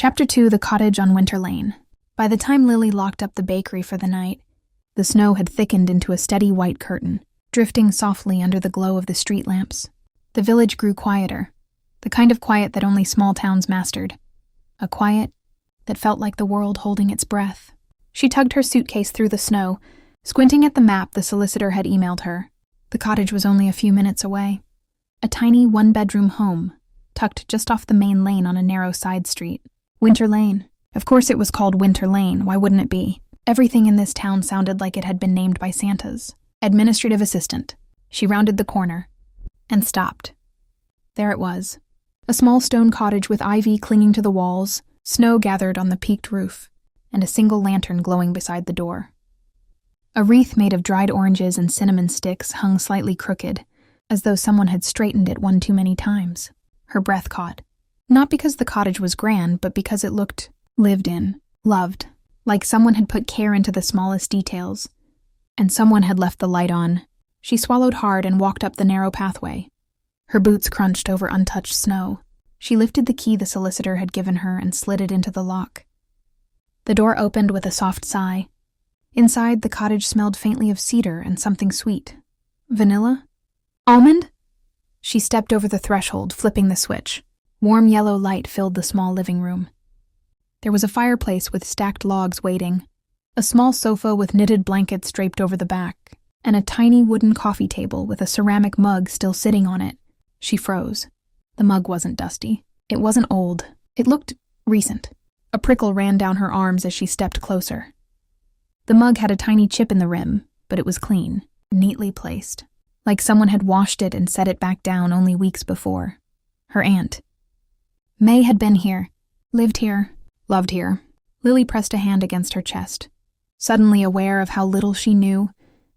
Chapter 2, The Cottage on Winter Lane. By the time Lilly locked up the bakery for the night, the snow had thickened into a steady white curtain, drifting softly under the glow of the street lamps. The village grew quieter, the kind of quiet that only small towns mastered. A quiet that felt like the world holding its breath. She tugged her suitcase through the snow, squinting at the map the solicitor had emailed her. The cottage was only a few minutes away. A tiny one-bedroom home, tucked just off the main lane on a narrow side street. Winter Lane. Of course it was called Winter Lane, why wouldn't it be? Everything in this town sounded like it had been named by Santas. Administrative assistant. She rounded the corner and stopped. There it was. A small stone cottage with ivy clinging to the walls, snow gathered on the peaked roof, and a single lantern glowing beside the door. A wreath made of dried oranges and cinnamon sticks hung slightly crooked, as though someone had straightened it one too many times. Her breath caught. Not because the cottage was grand, but because it looked lived in, loved, like someone had put care into the smallest details, and someone had left the light on. She swallowed hard and walked up the narrow pathway. Her boots crunched over untouched snow. She lifted the key the solicitor had given her and slid it into the lock. The door opened with a soft sigh. Inside, the cottage smelled faintly of cedar and something sweet. Vanilla? Almond? She stepped over the threshold, flipping the switch. Warm yellow light filled the small living room. There was a fireplace with stacked logs waiting, a small sofa with knitted blankets draped over the back, and a tiny wooden coffee table with a ceramic mug still sitting on it. She froze. The mug wasn't dusty. It wasn't old. It looked recent. A prickle ran down her arms as she stepped closer. The mug had a tiny chip in the rim, but it was clean, neatly placed, like someone had washed it and set it back down only weeks before. Her aunt. May had been here, lived here, loved here. Lilly pressed a hand against her chest, suddenly aware of how little she knew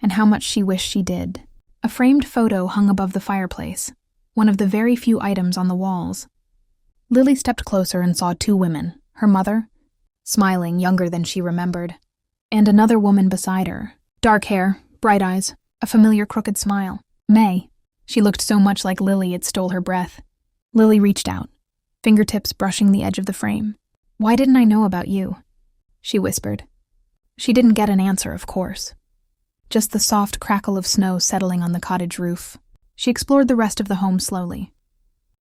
and how much she wished she did. A framed photo hung above the fireplace, one of the very few items on the walls. Lilly stepped closer and saw two women, her mother, smiling, younger than she remembered, and another woman beside her, dark hair, bright eyes, a familiar crooked smile. May. She looked so much like Lilly it stole her breath. Lilly reached out, fingertips brushing the edge of the frame. "Why didn't I know about you?" she whispered. She didn't get an answer, of course. Just the soft crackle of snow settling on the cottage roof. She explored the rest of the home slowly.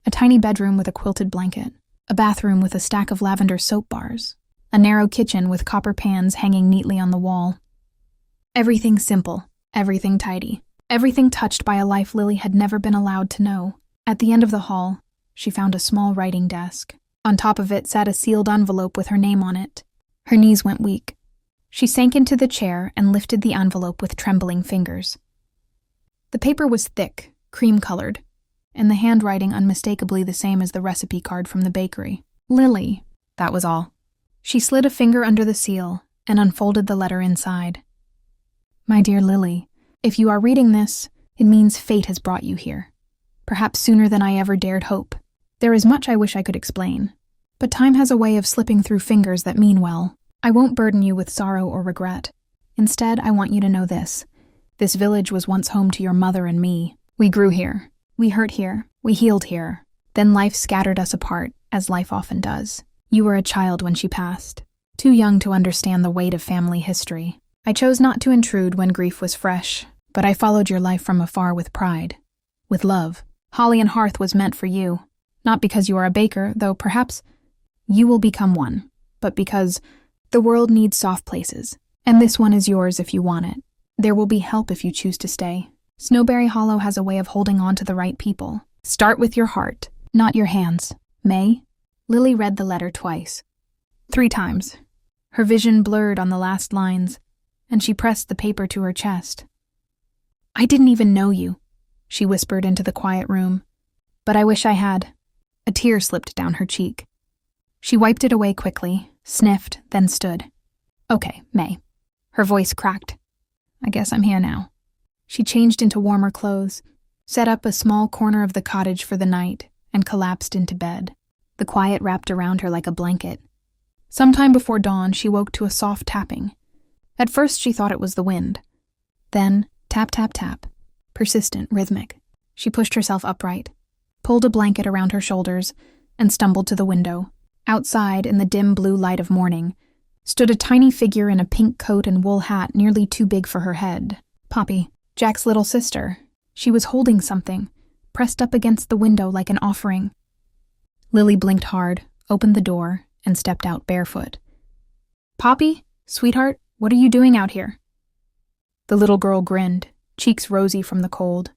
A tiny bedroom with a quilted blanket, a bathroom with a stack of lavender soap bars, a narrow kitchen with copper pans hanging neatly on the wall. Everything simple, everything tidy, everything touched by a life Lilly had never been allowed to know. At the end of the hall, she found a small writing desk. On top of it sat a sealed envelope with her name on it. Her knees went weak. She sank into the chair and lifted the envelope with trembling fingers. The paper was thick, cream-colored, and the handwriting unmistakably the same as the recipe card from the bakery. Lilly, that was all. She slid a finger under the seal and unfolded the letter inside. "My dear Lilly, if you are reading this, it means fate has brought you here. Perhaps sooner than I ever dared hope. There is much I wish I could explain, but time has a way of slipping through fingers that mean well. I won't burden you with sorrow or regret. Instead, I want you to know this. This village was once home to your mother and me. We grew here. We hurt here. We healed here. Then life scattered us apart, as life often does. You were a child when she passed, too young to understand the weight of family history. I chose not to intrude when grief was fresh, but I followed your life from afar with pride, with love. Holly Hearth was meant for you. Not because you are a baker, though perhaps you will become one, but because the world needs soft places, and this one is yours if you want it. There will be help if you choose to stay. Snowberry Hollow has a way of holding on to the right people. Start with your heart, not your hands. May?" Lilly read the letter twice. 3 times. Her vision blurred on the last lines, and she pressed the paper to her chest. "I didn't even know you," she whispered into the quiet room. "But I wish I had." A tear slipped down her cheek. She wiped it away quickly, sniffed, then stood. "Okay, May." Her voice cracked. "I guess I'm here now." She changed into warmer clothes, set up a small corner of the cottage for the night, and collapsed into bed. The quiet wrapped around her like a blanket. Sometime before dawn, she woke to a soft tapping. At first, she thought it was the wind. Then, tap, tap, tap. Persistent, rhythmic. She pushed herself upright, pulled a blanket around her shoulders, and stumbled to the window. Outside, in the dim blue light of morning, stood a tiny figure in a pink coat and wool hat nearly too big for her head. Poppy, Jack's little sister. She was holding something, pressed up against the window like an offering. Lilly blinked hard, opened the door, and stepped out barefoot. "Poppy, sweetheart, what are you doing out here?" The little girl grinned, cheeks rosy from the cold.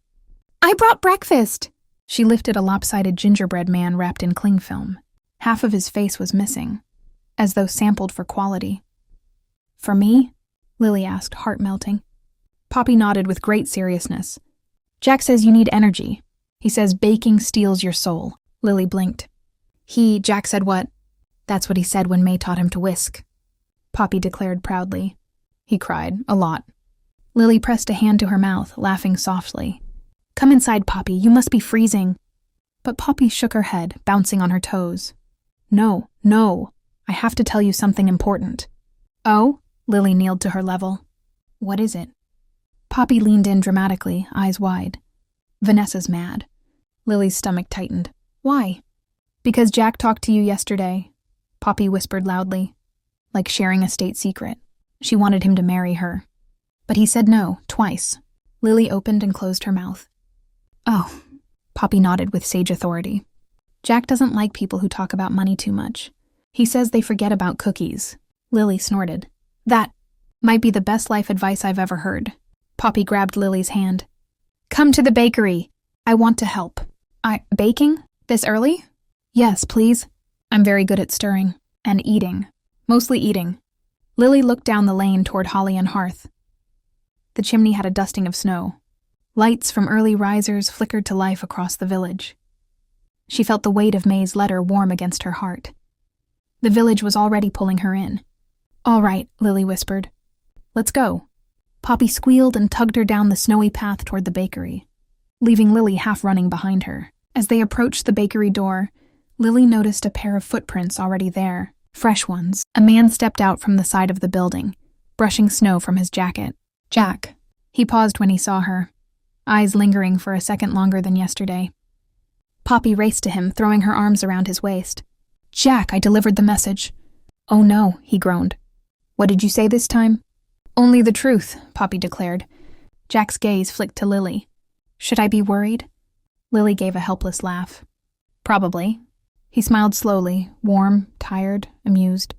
"I brought breakfast!" She lifted a lopsided gingerbread man wrapped in cling film. Half of his face was missing, as though sampled for quality. "For me?" Lilly asked, heart melting. Poppy nodded with great seriousness. "Jack says you need energy. He says baking steals your soul." Lilly blinked. Jack said what? That's what he said when May taught him to whisk. Poppy declared proudly. He cried, a lot. Lilly pressed a hand to her mouth, laughing softly. "Come inside, Poppy, you must be freezing." But Poppy shook her head, bouncing on her toes. No, I have to tell you something important." "Oh?" Lilly kneeled to her level. "What is it?" Poppy leaned in dramatically, eyes wide. "Vanessa's mad." Lily's stomach tightened. "Why?" "Because Jack talked to you yesterday," Poppy whispered loudly, like sharing a state secret. She wanted him to marry her. But he said no, twice. Lilly opened and closed her mouth. "Oh," Poppy nodded with sage authority. "Jack doesn't like people who talk about money too much. He says they forget about cookies." Lilly snorted. "That might be the best life advice I've ever heard." Poppy grabbed Lily's hand. "Come to the bakery. I want to help." Baking? This early?" "Yes, please. I'm very good at stirring. And eating. Mostly eating." Lilly looked down the lane toward Holly and Hearth. The chimney had a dusting of snow. Lights from early risers flickered to life across the village. She felt the weight of May's letter warm against her heart. The village was already pulling her in. "All right," Lilly whispered. "Let's go." Poppy squealed and tugged her down the snowy path toward the bakery, leaving Lilly half running behind her. As they approached the bakery door, Lilly noticed a pair of footprints already there, fresh ones. A man stepped out from the side of the building, brushing snow from his jacket. "Jack." He paused when he saw her, eyes lingering for a second longer than yesterday. Poppy raced to him, throwing her arms around his waist. "Jack, I delivered the message." "Oh no," he groaned. "What did you say this time?" "Only the truth," Poppy declared. Jack's gaze flicked to Lilly. "Should I be worried?" Lilly gave a helpless laugh. "Probably." He smiled slowly, warm, tired, amused.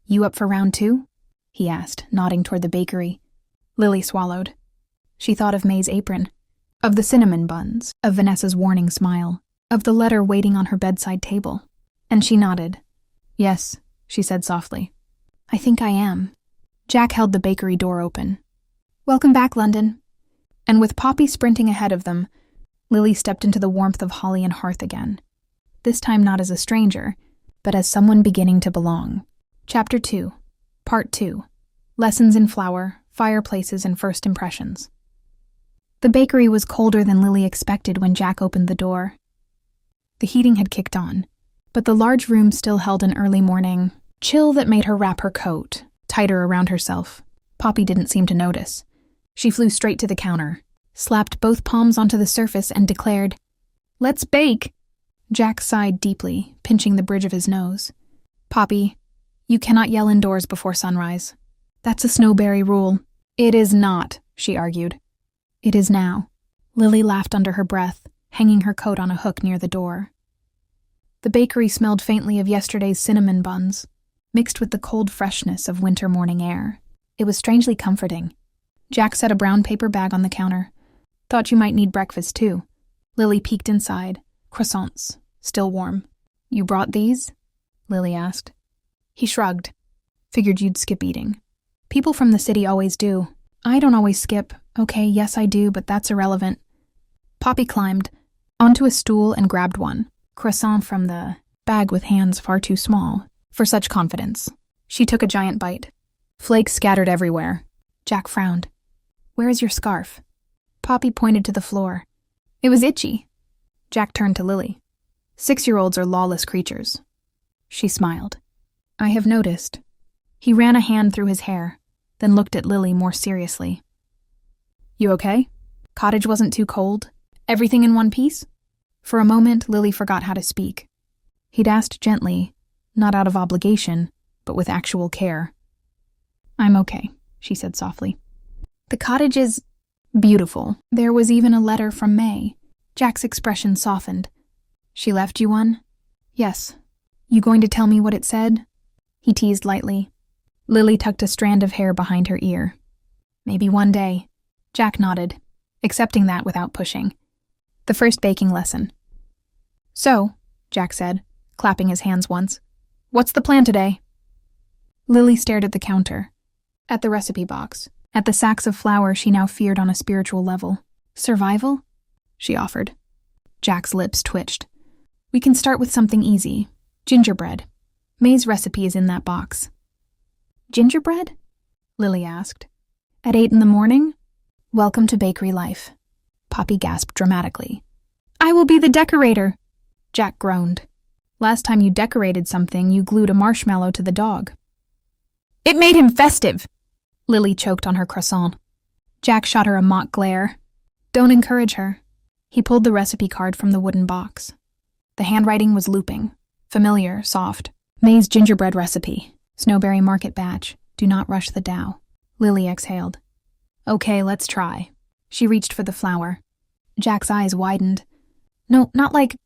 "You up for round 2? He asked, nodding toward the bakery. Lilly swallowed. She thought of May's apron, of the cinnamon buns, of Vanessa's warning smile, of the letter waiting on her bedside table. And she nodded. "Yes," she said softly. "I think I am." Jack held the bakery door open. "Welcome back, London." And with Poppy sprinting ahead of them, Lilly stepped into the warmth of Holly and Hearth again. This time not as a stranger, but as someone beginning to belong. Chapter 2, Part 2, Lessons in Flour, Fireplaces and First Impressions. The bakery was colder than Lilly expected when Jack opened the door. The heating had kicked on, but the large room still held an early morning chill that made her wrap her coat tighter around herself. Poppy didn't seem to notice. She flew straight to the counter, slapped both palms onto the surface and declared, "Let's bake!" Jack sighed deeply, pinching the bridge of his nose. "Poppy, you cannot yell indoors before sunrise. That's a Snowberry rule." "It is not," she argued. "It is now." Lilly laughed under her breath, hanging her coat on a hook near the door. The bakery smelled faintly of yesterday's cinnamon buns, mixed with the cold freshness of winter morning air. It was strangely comforting. Jack set a brown paper bag on the counter. "Thought you might need breakfast, too." Lilly peeked inside. Croissants, still warm. "You brought these?" Lilly asked. He shrugged. "Figured you'd skip eating. People from the city always do." "I don't always skip. Okay, yes I do, but that's irrelevant." Poppy climbed onto a stool and grabbed one. Croissant from the bag with hands far too small for such confidence. She took a giant bite. Flakes scattered everywhere. Jack frowned. "Where is your scarf?" Poppy pointed to the floor. "It was itchy." Jack turned to Lilly. 6-year-olds are lawless creatures. She smiled. "I have noticed." He ran a hand through his hair, then looked at Lilly more seriously. "You okay? Cottage wasn't too cold? Everything in one piece?" For a moment, Lilly forgot how to speak. He'd asked gently, not out of obligation, but with actual care. "I'm okay," she said softly. "The cottage is beautiful. There was even a letter from May." Jack's expression softened. "She left you one?" "Yes." "You going to tell me what it said?" He teased lightly. Lilly tucked a strand of hair behind her ear. "Maybe one day." Jack nodded, accepting that without pushing. The first baking lesson. "So," Jack said, clapping his hands once, "what's the plan today?" Lilly stared at the counter, at the recipe box, at the sacks of flour she now feared on a spiritual level. "Survival?" she offered. Jack's lips twitched. "We can start with something easy. Gingerbread. May's recipe is in that box." "Gingerbread?" Lilly asked. "At 8 in the morning? Welcome to bakery life." Poppy gasped dramatically. "I will be the decorator!" Jack groaned. "Last time you decorated something, you glued a marshmallow to the dog." "It made him festive!" Lilly choked on her croissant. Jack shot her a mock glare. "Don't encourage her." He pulled the recipe card from the wooden box. The handwriting was looping. Familiar, soft. "May's gingerbread recipe. Snowberry market batch. Do not rush the dough." Lilly exhaled. "Okay, let's try." She reached for the flour. Jack's eyes widened. "No, not like—"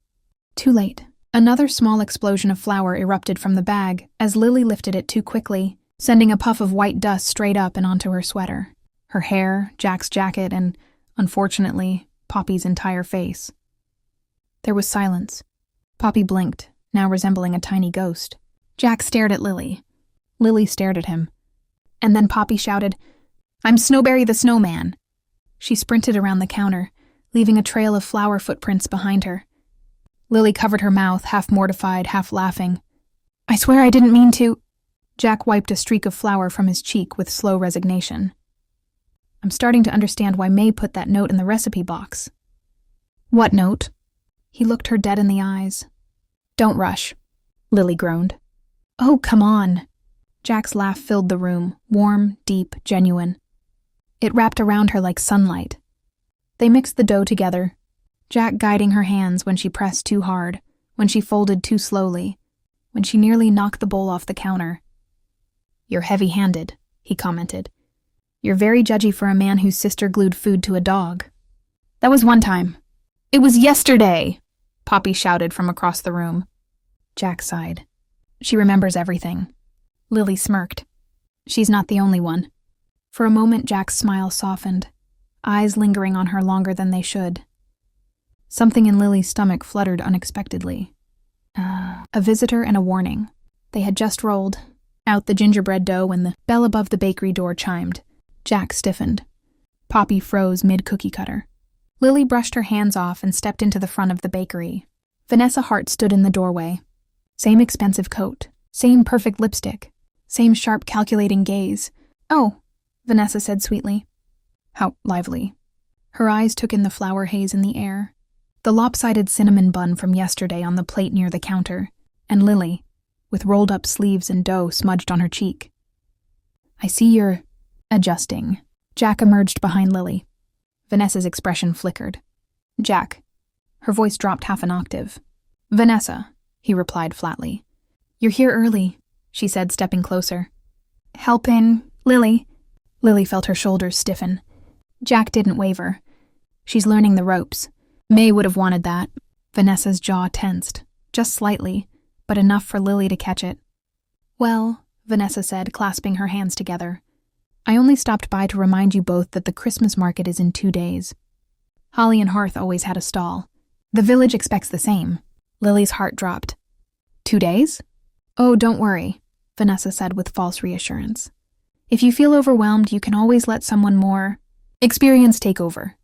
Too late. Another small explosion of flour erupted from the bag as Lilly lifted it too quickly, sending a puff of white dust straight up and onto her sweater, her hair, Jack's jacket, and, unfortunately, Poppy's entire face. There was silence. Poppy blinked, now resembling a tiny ghost. Jack stared at Lilly. Lilly stared at him. And then Poppy shouted, "I'm Snowberry the Snowman." She sprinted around the counter, leaving a trail of flour footprints behind her. Lilly covered her mouth, half mortified, half laughing. "I swear I didn't mean to—" Jack wiped a streak of flour from his cheek with slow resignation. "I'm starting to understand why May put that note in the recipe box." "What note?" He looked her dead in the eyes. "Don't rush," Lilly groaned. "Oh, come on." Jack's laugh filled the room, warm, deep, genuine. It wrapped around her like sunlight. They mixed the dough together, Jack guiding her hands when she pressed too hard, when she folded too slowly, when she nearly knocked the bowl off the counter. "You're heavy-handed," he commented. "You're very judgy for a man whose sister glued food to a dog." "That was one time." "It was yesterday!" Poppy shouted from across the room. Jack sighed. "She remembers everything." Lilly smirked. "She's not the only one." For a moment, Jack's smile softened, eyes lingering on her longer than they should. Something in Lilly's stomach fluttered unexpectedly. A visitor and a warning. They had just rolled out the gingerbread dough when the bell above the bakery door chimed. Jack stiffened. Poppy froze mid-cookie cutter. Lilly brushed her hands off and stepped into the front of the bakery. Vanessa Hart stood in the doorway. Same expensive coat, same perfect lipstick, same sharp calculating gaze. "Oh," Vanessa said sweetly. "How lively." Her eyes took in the flour haze in the air, the lopsided cinnamon bun from yesterday on the plate near the counter, and Lilly, with rolled-up sleeves and dough smudged on her cheek. "I see you're adjusting." Jack emerged behind Lilly. Vanessa's expression flickered. "Jack." Her voice dropped half an octave. "Vanessa," he replied flatly. "You're here early," she said, stepping closer. "Helping, Lilly." Lilly felt her shoulders stiffen. Jack didn't waver. "She's learning the ropes." May would have wanted that. Vanessa's jaw tensed, just slightly, but enough for Lilly to catch it. "Well," Vanessa said, clasping her hands together, "I only stopped by to remind you both that the Christmas market is in 2 days. Holly and Hearth always had a stall. The village expects the same." Lily's heart dropped. 2 days? "Oh, don't worry," Vanessa said with false reassurance. "If you feel overwhelmed, you can always let someone more experienced take over."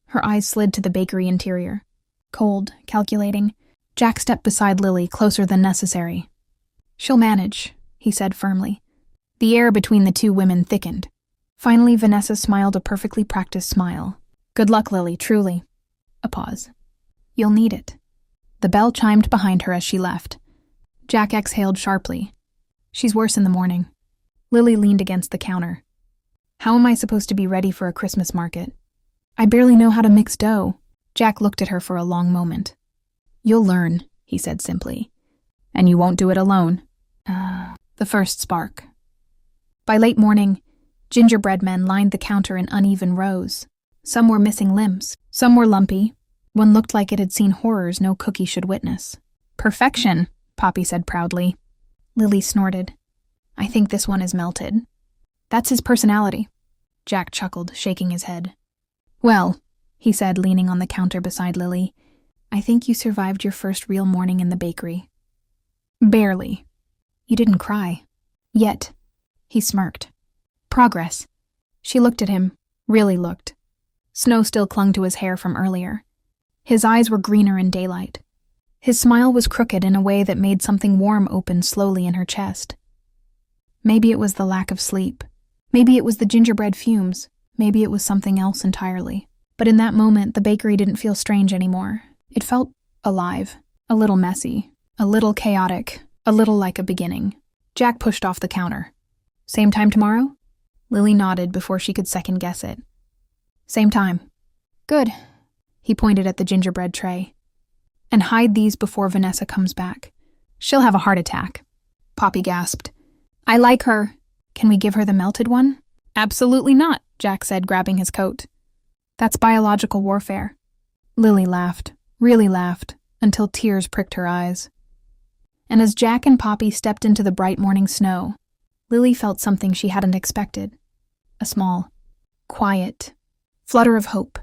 Her eyes slid to the bakery interior. Cold, calculating. Jack stepped beside Lilly, closer than necessary. "She'll manage," he said firmly. The air between the two women thickened. Finally, Vanessa smiled a perfectly practiced smile. "Good luck, Lilly, truly." A pause. "You'll need it." The bell chimed behind her as she left. Jack exhaled sharply. "She's worse in the morning." Lilly leaned against the counter. "How am I supposed to be ready for a Christmas market? I barely know how to mix dough." Jack looked at her for a long moment. "You'll learn," he said simply. "And you won't do it alone." The first spark. By late morning, gingerbread men lined the counter in uneven rows. Some were missing limbs, some were lumpy. One looked like it had seen horrors no cookie should witness. Perfection, Poppy said proudly. Lilly snorted. I think this one is melted. That's his personality. Jack chuckled, shaking his head. Well, he said, leaning on the counter beside Lilly, I think you survived your first real morning in the bakery. Barely. You didn't cry. Yet. He smirked. Progress. She looked at him, really looked. Snow still clung to his hair from earlier. His eyes were greener in daylight. His smile was crooked in a way that made something warm open slowly in her chest. Maybe it was the lack of sleep. Maybe it was the gingerbread fumes. Maybe it was something else entirely. But in that moment, the bakery didn't feel strange anymore. It felt alive, a little messy, a little chaotic, a little like a beginning. Jack pushed off the counter. Same time tomorrow? Lilly nodded before she could second-guess it. Same time. Good. He pointed at the gingerbread tray. And hide these before Vanessa comes back. She'll have a heart attack. Poppy gasped. I like her. Can we give her the melted one? Absolutely not, Jack said, grabbing his coat. That's biological warfare. Lilly laughed, really laughed, until tears pricked her eyes. And as Jack and Poppy stepped into the bright morning snow, Lilly felt something she hadn't expected. A small, quiet flutter of hope.